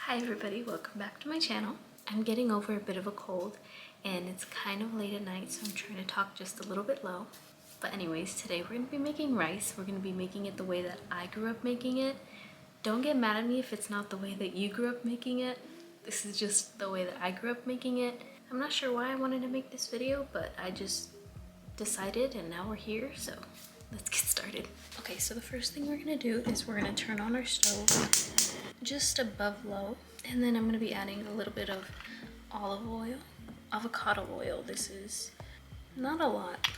Hi everybody, welcome back to my channel. I'm getting over a bit of a cold and it's kind of late at night, so I'm trying to talk just a little bit low. But anyways, today we're going to be making rice. We're going to be making it the way that I grew up making it. Don't get mad at me if it's not the way that you grew up making it. This is just the way that I grew up making it. I'm not sure why I wanted to make this video, but I just decided and now we're here, so let's get started. Okay, so the first thing we're going to do is we're going to turn on our stove just above low, and then I'm going to be adding a little bit of olive oil, avocado oil. This is not a lot,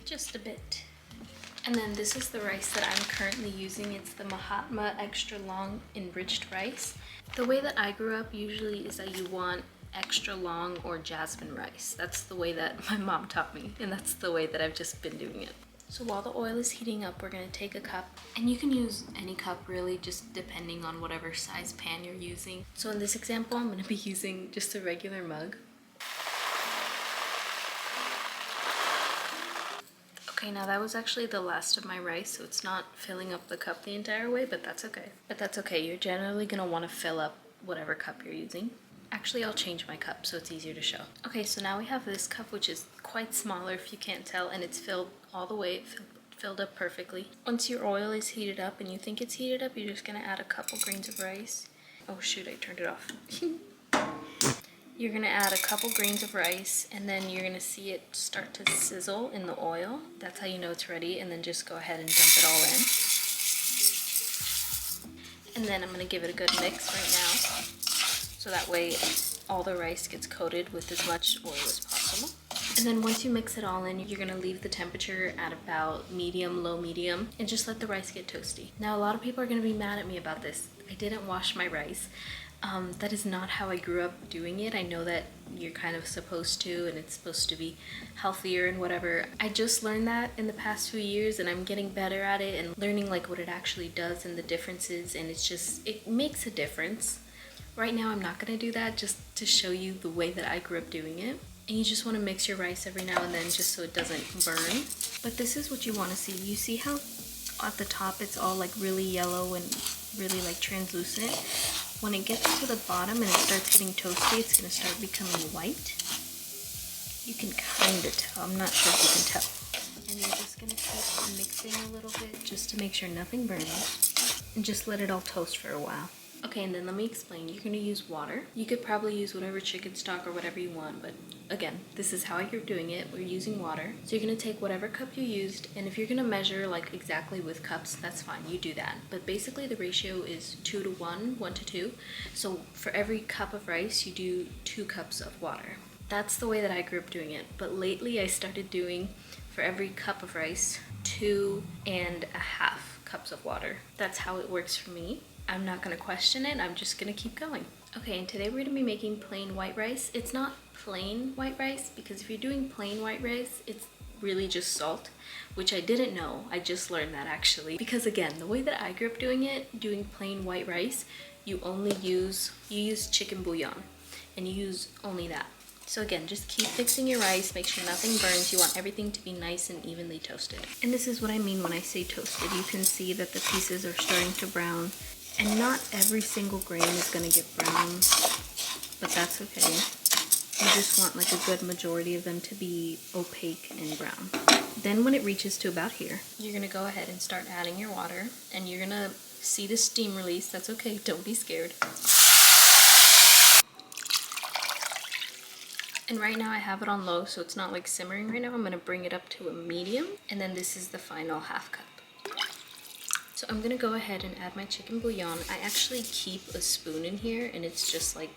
just a bit. And then this is the rice that I'm currently using. It's the Mahatma extra long enriched rice. The way that I grew up usually is that you want extra long or jasmine rice. That's the way that my mom taught me, and that's the way that I've just been doing it. So while the oil is heating up, we're going to take a cup, and you can use any cup really, just depending on whatever size pan you're using. So in this example, I'm going to be using just a regular mug. Okay, now that was actually the last of my rice, so it's not filling up the cup the entire way, but that's okay. You're generally going to want to fill up whatever cup you're using. Actually, I'll change my cup so it's easier to show. Okay, so now we have this cup, which is quite smaller if you can't tell, and it's filled all the way, filled up perfectly. Once your oil is heated up and you think it's heated up, you're just gonna add a couple grains of rice. Oh shoot, I turned it off. You're gonna add a couple grains of rice, and then you're gonna see it start to sizzle in the oil. That's how you know it's ready, and then just go ahead and dump it all in. And then I'm gonna give it a good mix right now, so that way all the rice gets coated with as much oil as possible. And then once you mix it all in, you're gonna leave the temperature at about medium, low medium, and just let the rice get toasty. Now a lot of people are gonna be mad at me about this. I didn't wash my rice. That is not how I grew up doing it. I know that you're kind of supposed to, and it's supposed to be healthier and whatever. I just learned that in the past few years, and I'm getting better at it and learning like what it actually does and the differences, and it makes a difference. Right now I'm not gonna do that, just to show you the way that I grew up doing it. And you just wanna mix your rice every now and then just so it doesn't burn. But this is what you wanna see. You see how at the top it's all like really yellow and really like translucent? When it gets to the bottom and it starts getting toasty, it's gonna start becoming white. You can kinda tell, I'm not sure if you can tell. And you're just gonna keep mixing a little bit just to make sure nothing burns. And just let it all toast for a while. Okay, and then let me explain. You're gonna use water. You could probably use whatever chicken stock or whatever you want, but again, this is how I grew up doing it. We're using water. So you're gonna take whatever cup you used, and if you're gonna measure like exactly with cups, that's fine, you do that. But basically the ratio is 2 to 1, 1 to 2. So for every cup of rice, you do 2 cups of water. That's the way that I grew up doing it. But lately I started doing, for every cup of rice, 2.5 cups of water. That's how it works for me. I'm not gonna question it, I'm just gonna keep going. Okay, and today we're gonna be making plain white rice. It's not plain white rice, because if you're doing plain white rice, it's really just salt, which I didn't know. I just learned that actually. Because again, the way that I grew up doing it, doing plain white rice, you use chicken bouillon, and you use only that. So again, just keep mixing your rice, make sure nothing burns. You want everything to be nice and evenly toasted. And this is what I mean when I say toasted. You can see that the pieces are starting to brown. And not every single grain is gonna get brown, but that's okay. You just want like a good majority of them to be opaque and brown. Then when it reaches to about here, you're gonna go ahead and start adding your water, and you're gonna see the steam release. That's okay, don't be scared. And right now I have it on low, so it's not like simmering right now. I'm gonna bring it up to a medium, and then this is the final half cup. So I'm gonna go ahead and add my chicken bouillon. I actually keep a spoon in here, and it's just like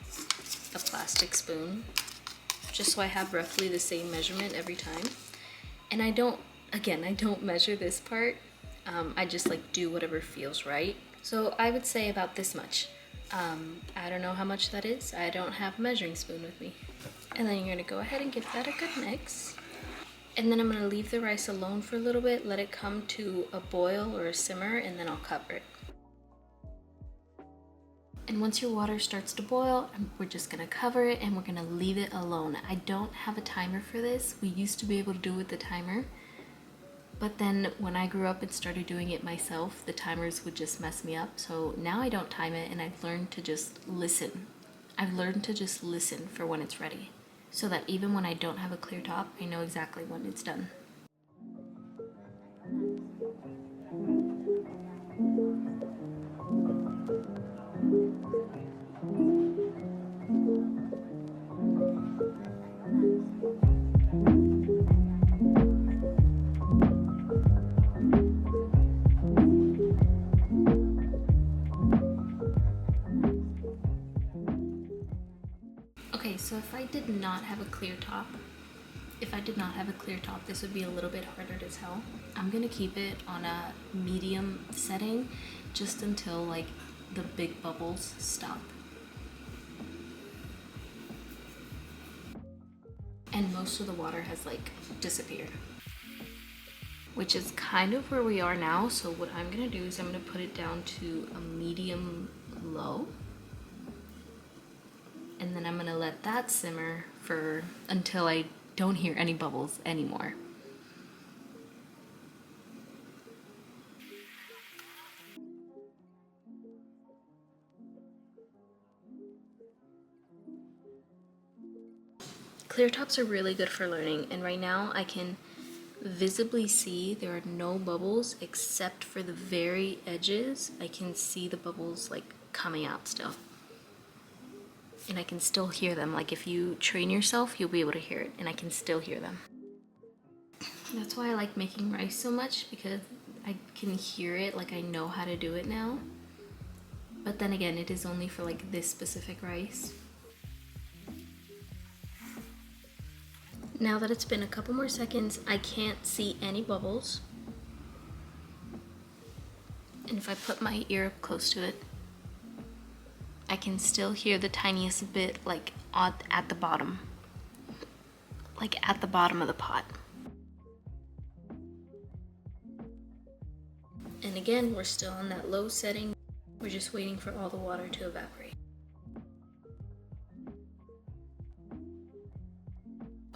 a plastic spoon, just so I have roughly the same measurement every time. And I don't measure this part. I just like do whatever feels right. So I would say about this much. I don't know how much that is. I don't have a measuring spoon with me. And then you're gonna go ahead and give that a good mix. And then I'm gonna leave the rice alone for a little bit, let it come to a boil or a simmer, and then I'll cover it. And once your water starts to boil, we're just gonna cover it and we're gonna leave it alone. I don't have a timer for this. We used to be able to do it with the timer, But then when I grew up and started doing it myself, the timers would just mess me up. So now I don't time it, and I've learned to just listen. I've learned to just listen for when it's ready, so that even when I don't have a clear top, I know exactly when it's done. Okay, so if I did not have a clear top, this would be a little bit harder to tell. I'm gonna keep it on a medium setting just until like the big bubbles stop. And most of the water has like disappeared, which is kind of where we are now. So what I'm gonna do is I'm gonna put it down to a medium low, and then I'm gonna let that simmer for until I don't hear any bubbles anymore. Clear tops are really good for learning, and right now I can visibly see there are no bubbles except for the very edges. I can see the bubbles like coming out still. And I can still hear them. Like if you train yourself, you'll be able to hear it, and I can still hear them. That's why I like making rice so much, because I can hear it, like I know how to do it now. But then again, it is only for like this specific rice. Now that it's been a couple more seconds, I can't see any bubbles. And if I put my ear up close to it, I can still hear the tiniest bit like at the bottom. Like at the bottom of the pot. And again, we're still on that low setting. We're just waiting for all the water to evaporate.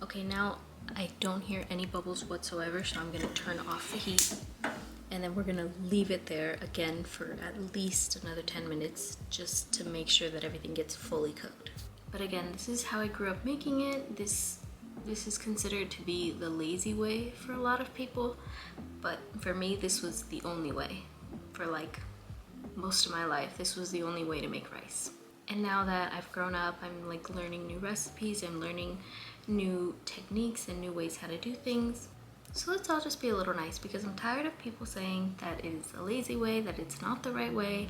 Okay, now I don't hear any bubbles whatsoever, so I'm gonna turn off the heat, and then we're gonna leave it there again for at least another 10 minutes just to make sure that everything gets fully cooked. But again, this is how I grew up making it. This is considered to be the lazy way for a lot of people, but for me, this was the only way. For like most of my life, this was the only way to make rice. And now that I've grown up, I'm like learning new recipes, I'm learning new techniques and new ways how to do things. So let's all just be a little nice, because I'm tired of people saying that it is a lazy way, that it's not the right way.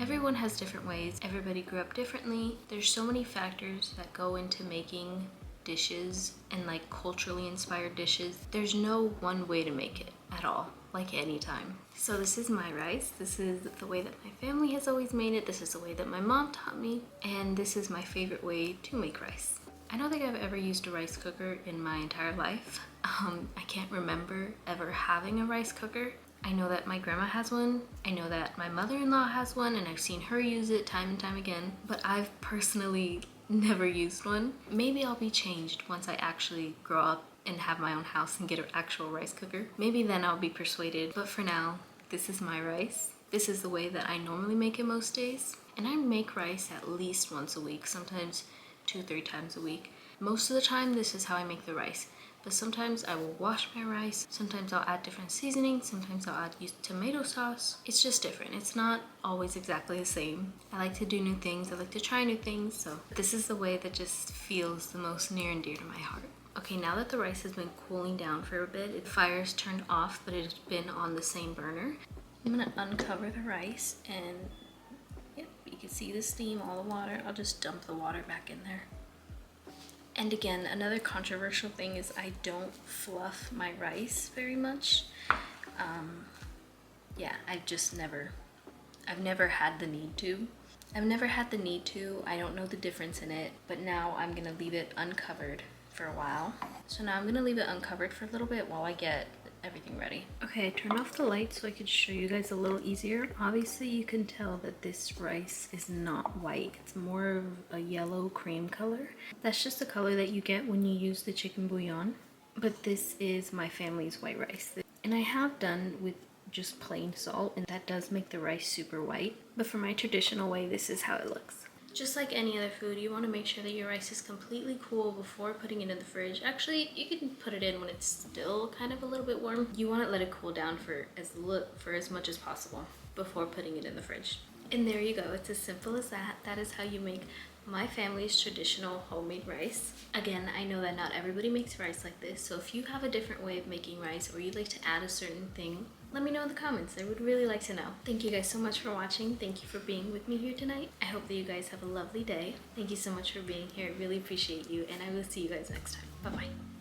Everyone has different ways. Everybody grew up differently. There's so many factors that go into making dishes, and like culturally inspired dishes. There's no one way to make it at all, like anytime. So this is my rice. This is the way that my family has always made it. This is the way that my mom taught me, and this is my favorite way to make rice. I don't think I've ever used a rice cooker in my entire life. I can't remember ever having a rice cooker. I know that my grandma has one. I know that my mother-in-law has one, and I've seen her use it time and time again, but I've personally never used one. Maybe I'll be changed once I actually grow up and have my own house and get an actual rice cooker. Maybe then I'll be persuaded, but for now, this is my rice. This is the way that I normally make it most days. And I make rice at least once a week, sometimes 2-3 times a week. Most of the time, this is how I make the rice. But sometimes I will wash my rice, sometimes I'll add different seasonings, sometimes I'll add tomato sauce. It's just different. It's not always exactly the same. I like to do new things, I like to try new things, so this is the way that just feels the most near and dear to my heart. Okay, now that the rice has been cooling down for a bit, the fire's turned off, but it's been on the same burner. I'm gonna uncover the rice, and yep, you can see the steam, all the water. I'll just dump the water back in there. And again, another controversial thing is I don't fluff my rice very much. Yeah, I've never had the need to. I don't know the difference in it, but now I'm gonna leave it uncovered for a while. So now I'm gonna leave it uncovered for a little bit while I get everything ready. Okay, I turned off the light so I could show you guys a little easier. Obviously you can tell that this rice is not white. It's more of a yellow cream color. That's just the color that you get when you use the chicken bouillon. But this is my family's white rice. And I have done with just plain salt, and that does make the rice super white. But for my traditional way, this is how it looks. Just like any other food, you want to make sure that your rice is completely cool before putting it in the fridge. Actually, you can put it in when it's still kind of a little bit warm. You want to let it cool down for as much as possible before putting it in the fridge. And there you go. It's as simple as that. That is how you make my family's traditional homemade rice. Again, I know that not everybody makes rice like this, so if you have a different way of making rice or you'd like to add a certain thing, let me know in the comments. I would really like to know. Thank you guys so much for watching. Thank you for being with me here tonight. I hope that you guys have a lovely day. Thank you so much for being here. I really appreciate you, and I will see you guys next time. Bye-bye.